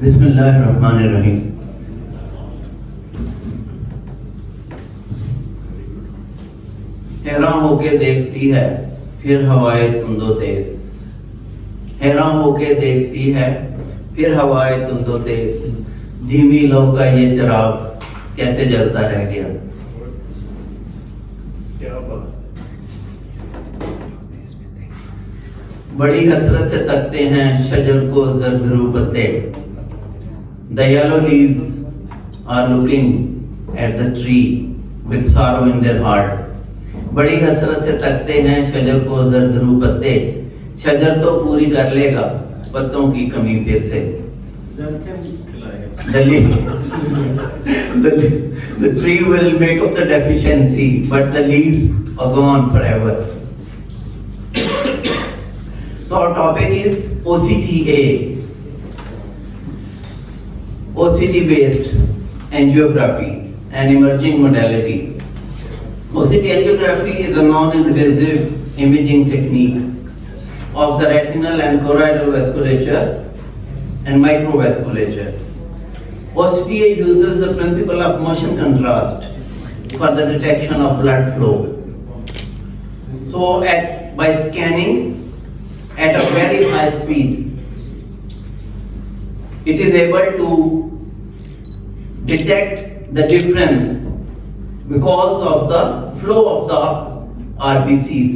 बिस्मिल्लाहिर्रहमानिर्रहीम। हैरान होके देखती है फिर हवाएं तुंदो तेज, हैरान होके देखती है फिर हवाएं तुंदो तेज, धीमी लौ का ये चिराग कैसे जलता रह गया। बड़ी हसरत से तकते हैं शजर को जर्द पत्ते, the yellow leaves are looking at the tree with sorrow in their heart. बड़ी हसरत से तकते हैं शजर को जर्द पत्ते, शजर तो पूरी कर लेगा पत्तों की कमी फिर से। The tree will make up the deficiency, but the leaves are gone forever. So our topic is OCT-A, OCT-based angiography, an emerging modality. OCT-Angiography is a non-invasive imaging technique of the retinal and choroidal vasculature and microvasculature. OCT-A uses the principle of motion contrast for the detection of blood flow. So by scanning at a very high speed, it is able to detect the difference because of the flow of the RBCs,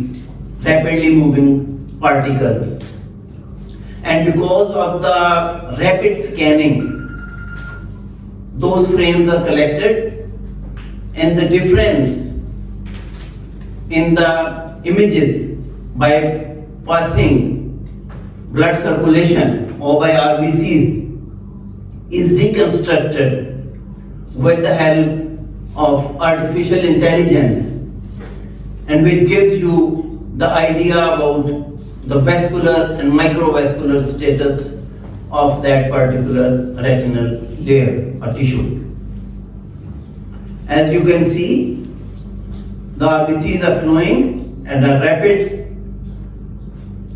rapidly moving particles. And because of the rapid scanning, those frames are collected and the difference in the images by passing blood circulation or by RBCs is reconstructed with the help of artificial intelligence, and which gives you the idea about the vascular and microvascular status of that particular retinal layer or tissue. As you can see, the RBCs are flowing at a rapid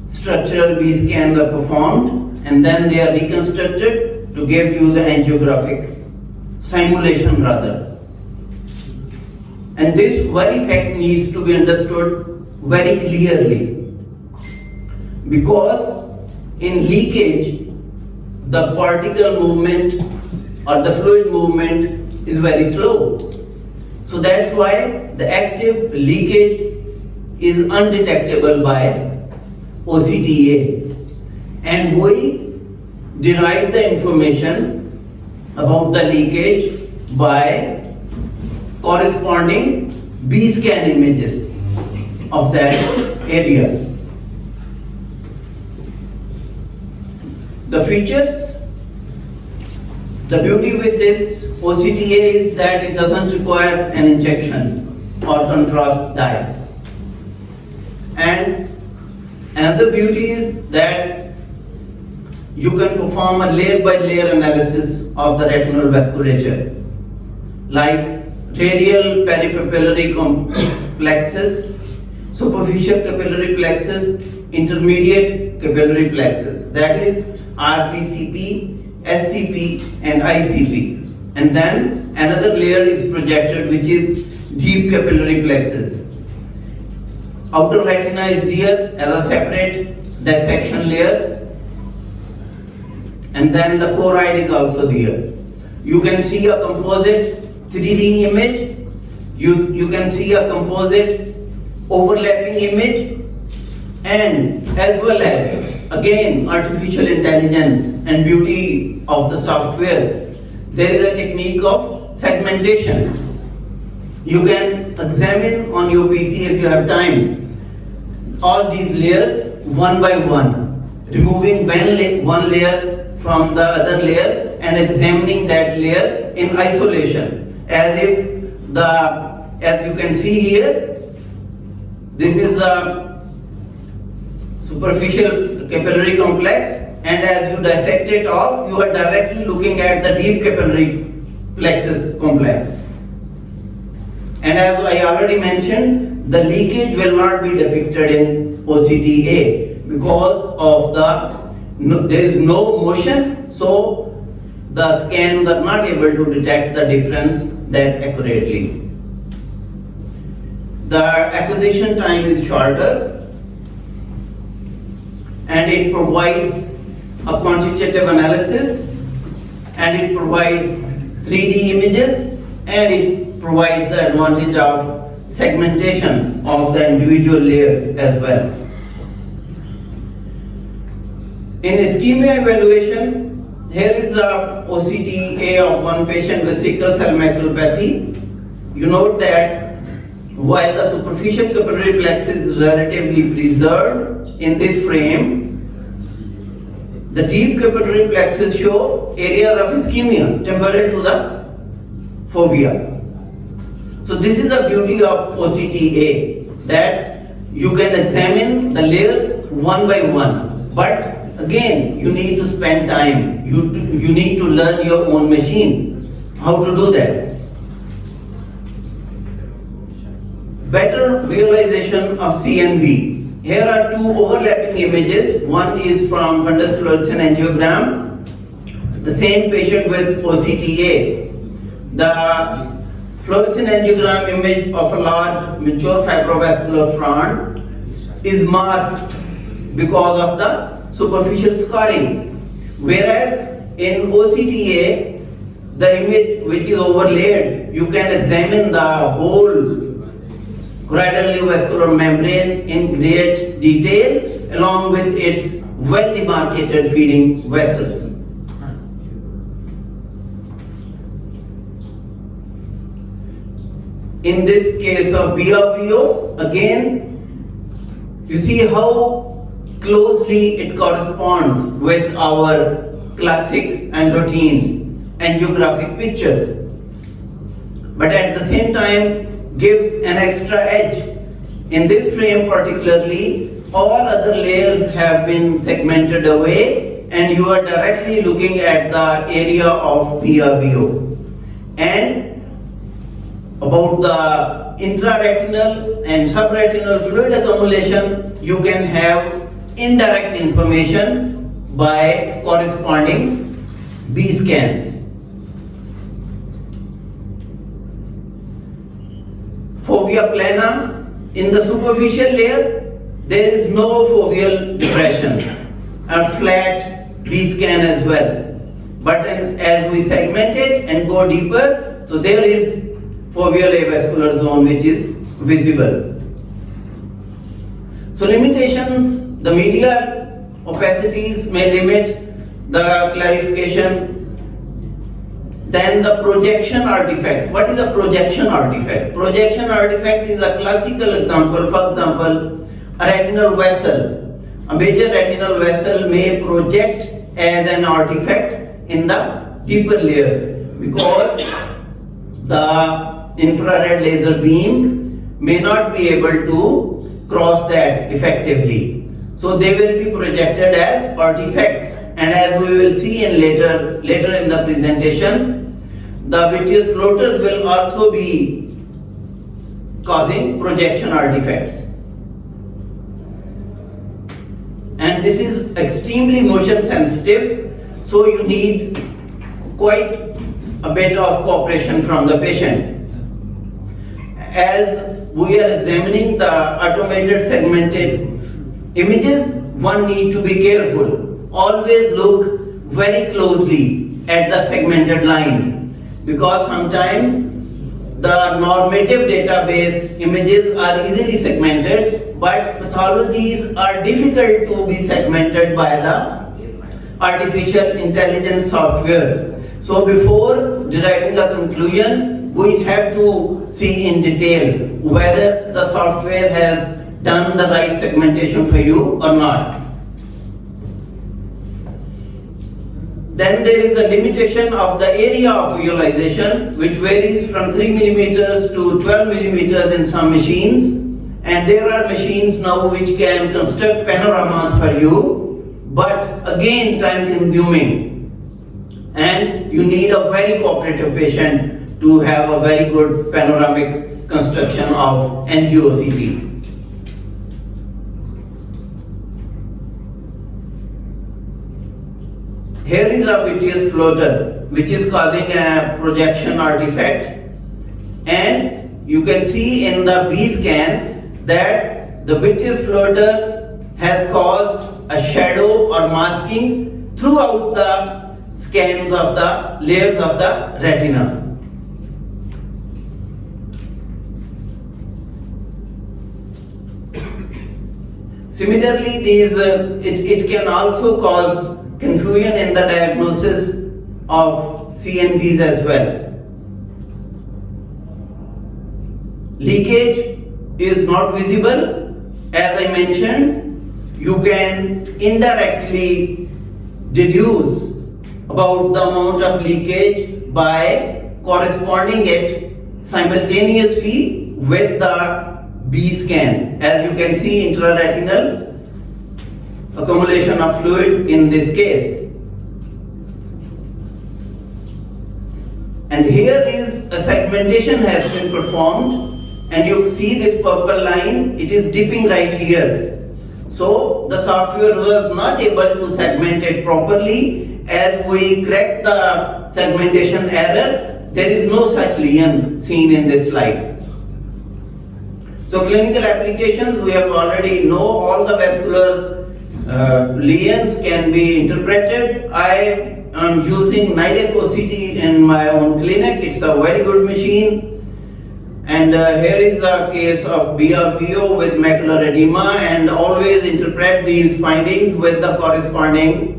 structural B scans are performed, and then they are reconstructed to give you the angiographic simulation rather. And this very fact needs to be understood very clearly, because in leakage the particle movement or the fluid movement is very slow. So that's why the active leakage is undetectable by OCTA, and we derive the information about the leakage by corresponding B scan images of that area. The features, the beauty with this OCTA is that it doesn't require an injection or contrast dye. And another beauty is that you can perform a layer by layer analysis of the retinal vasculature, like radial peripapillary complexes, superficial capillary plexus, intermediate capillary plexus, that is RPCP, SCP and ICP. And then another layer is projected, which is deep capillary plexus. Outer retina is here as a separate dissection layer, and then the choroid is also there. You can see a composite 3D image, you can see a composite overlapping image, and as well as again artificial intelligence and beauty of the software, there is a technique of segmentation. You can examine on your PC if you have time all these layers one by one, removing one layer from the other layer and examining that layer in isolation, as you can see here, this is the superficial capillary complex, and as you dissect it off, you are directly looking at the deep capillary plexus complex. And as I already mentioned, the leakage will not be depicted in OCT-A because of there is no motion, so the scans are not able to detect the difference that accurately. The acquisition time is shorter and it provides a quantitative analysis and it provides 3D images and it provides the advantage of segmentation of the individual layers as well. In ischemia evaluation, here is the OCT-A of one patient with sickle cell maculopathy. You note that while the superficial capillary plexus is relatively preserved in this frame, the deep capillary plexus show areas of ischemia temporal to the fovea. So this is the beauty of OCT-A, that you can examine the layers one by one, but again you need to spend time, you need to learn your own machine, how to do that. Better visualization of CNV. Here are two overlapping images. One is from fundus fluorescein angiogram, the same patient with OCT-A. The fluorescein angiogram image of a large mature fibrovascular front is masked because of the superficial scarring, whereas in OCT-A, the image which is overlaid, you can examine the whole choroidal vascular membrane in great detail along with its well demarcated feeding vessels. In this case of BRVO, again, you see how closely it corresponds with our classic and routine angiographic pictures, but at the same time gives an extra edge. In this frame particularly, all other layers have been segmented away and you are directly looking at the area of BRVO. And about the intraretinal and subretinal fluid accumulation, you can have indirect information by corresponding B scans. Fovea plana, in the superficial layer, there is no foveal depression, a flat B scan as well. But as we segment it and go deeper, so there is foveal avascular zone which is visible. So limitations, the medial opacities may limit the clarification. Then the projection artifact. What is a projection artifact? Projection artifact is a classical example. For example, a retinal vessel. A major retinal vessel may project as an artifact in the deeper layers because the infrared laser beam may not be able to cross that effectively. So they will be projected as artifacts, and as we will see in later in the presentation, the vitreous floaters will also be causing projection artifacts. And this is extremely motion sensitive, so you need quite a bit of cooperation from the patient. As we are examining the automated segmented images, one need to be careful. Always look very closely at the segmented line, because sometimes the normative database images are easily segmented, but pathologies are difficult to be segmented by the artificial intelligence softwares. So before deriving the conclusion, we have to see in detail whether the software has done the right segmentation for you or not. Then there is a limitation of the area of visualization, which varies from 3 millimeters to 12 millimeters in some machines. And there are machines now which can construct panoramas for you, but again time consuming. And you need a very cooperative patient to have a very good panoramic construction of AngioOCT. Here is a vitreous floater which is causing a projection artifact, and you can see in the B scan that the vitreous floater has caused a shadow or masking throughout the scans of the layers of the retina. Similarly, it can also cause confusion in the diagnosis of CNVs as well. Leakage is not visible. As I mentioned, you can indirectly deduce about the amount of leakage by corresponding it simultaneously with the B scan. As you can see, intraretinal accumulation of fluid in this case. And here is a segmentation has been performed, and you see this purple line, it is dipping right here. So the software was not able to segment it properly. As we correct the segmentation error, there is no such lesion seen in this slide. So clinical applications, we have already know all the vascular lesions can be interpreted. I am using NIDEC OCT in my own clinic. It's a very good machine. And here is a case of BRVO with macular edema, and always interpret these findings with the corresponding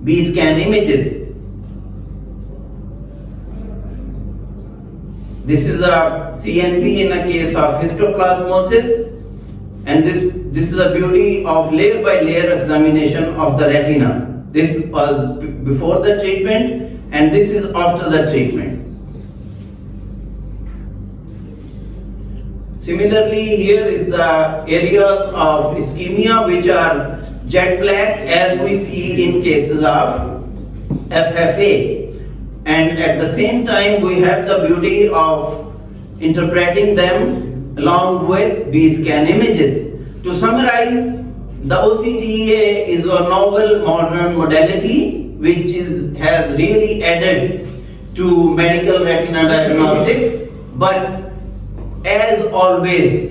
B scan images. This is a CNV in a case of histoplasmosis, and this is a beauty of layer by layer examination of the retina. This was before the treatment, and this is after the treatment. Similarly, here is the areas of ischemia which are jet black, as we see in cases of FFA. And at the same time, we have the beauty of interpreting them along with B scan images. To summarize, the OCTA is a novel modern modality which has really added to medical retina diagnostics, but as always,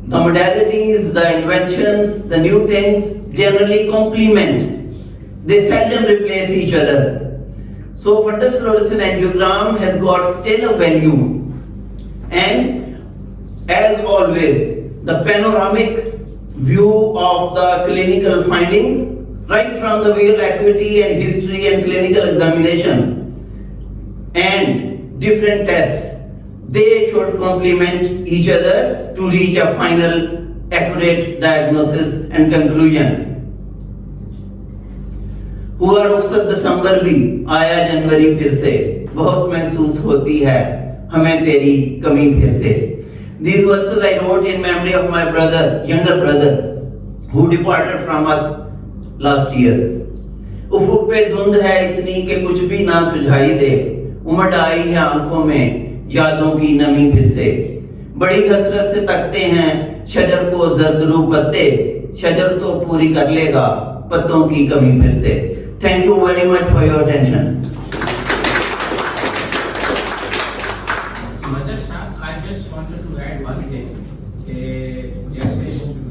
the modalities, the inventions, the new things generally complement. They seldom replace each other. So fundus fluorescent angiogram has got still a value, and as always, the panoramic view of the clinical findings, right from the visual acuity and history and clinical examination and different tests, they should complement each other to reach a final accurate diagnosis and conclusion. हुआ रुखसत दिसंबर भी आया जनवरी फिर से, बहुत महसूस होती है हमें तेरी कमी फिर से. These verses I wrote in memory of my brother, younger brother, who departed from us last year. उफुक पे धुंध है इतनी कि कुछ भी ना सुझाई दे, उमड़ आई है आंखों में यादों की नमी फिर से. बड़ी हसरत से तकते हैं शजर को जर्दरू पत्ते, शजर तो पूरी कर लेगा पत्तों की कमी फिर से. Thank you very much for your attention. Mazhry साहब, I just wanted to add one thing. जैसे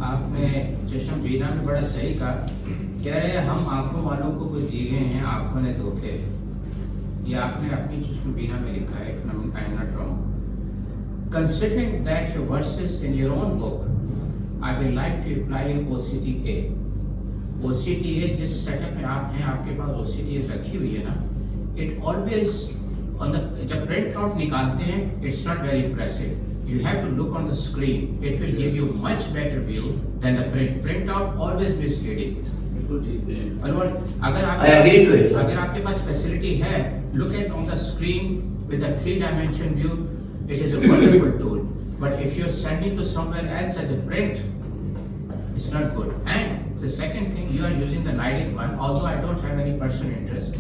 आपने चश्म बीना में बड़ा सही कहा, कह रहे हम आंखों वालों को कोई दी गए हैं आंखों ने धोखे. ये आपने अपनी चश्म बीना में लिखा है, if I am not wrong. Considering that your verses in your own book, I will like to apply in OCTA. OCTA जिस सेटअप में आप हैं, आपके पास OCTA रखी हुई है ना, it always on the जब प्रिंट आउट निकालते हैं, it's not very impressive. You have to look on the screen. It will give you much better view than the print. Print out always misleading. अगर आपके पास facility है, look at on the screen with a 3-dimension view. It is a wonderful tool. But if you're sending to somewhere else as a print, it's not good. And the second thing, you are using the NIDEC one, although I don't have any personal interest.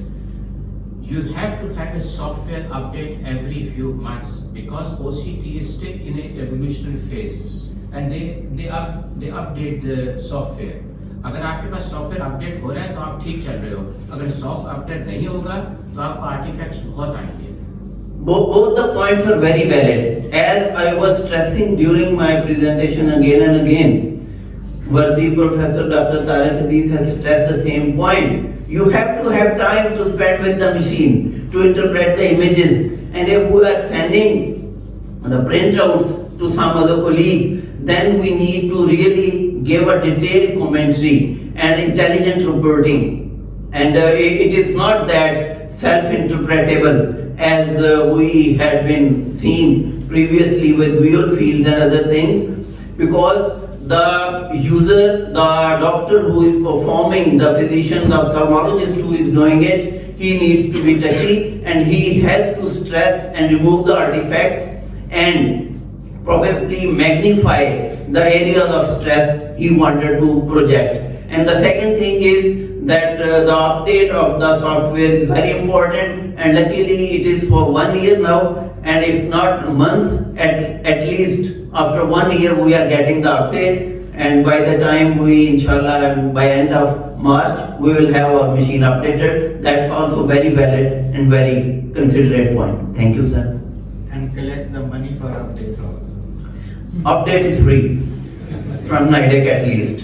You have to have a software update every few months because OCT is still in an evolutionary phase, and they update the software. अगर आपके पास software update हो रहा है तो आप ठीक चल रहे हो, अगर सॉफ्ट अपडेट नहीं होगा तो आपको आर्टिफैक्ट्स बहुत आएंगे। Both the points are very valid. As I was stressing during my presentation again and again, worthy Professor Dr. Tariq Aziz has stressed the same point. You have to have time to spend with the machine to interpret the images. And if we are sending the printouts to some other colleague, then we need to really give a detailed commentary and intelligent reporting. And it is not that self-interpretable as we had been seeing previously with visual fields and other things, because the user, the doctor who is performing, the physician, the ophthalmologist who is doing it, he needs to be touchy and he has to stress and remove the artifacts and probably magnify the areas of stress he wanted to project. And the second thing is that the update of the software is very important, and luckily it is for 1 year now, and if not months, at least after 1 year we are getting the update, and by the time we, inshallah, and by end of March, we will have our machine updated. That's also very valid and very considerate point. Thank you, sir. And collect the money for update also. Update is free from NIDEC at least.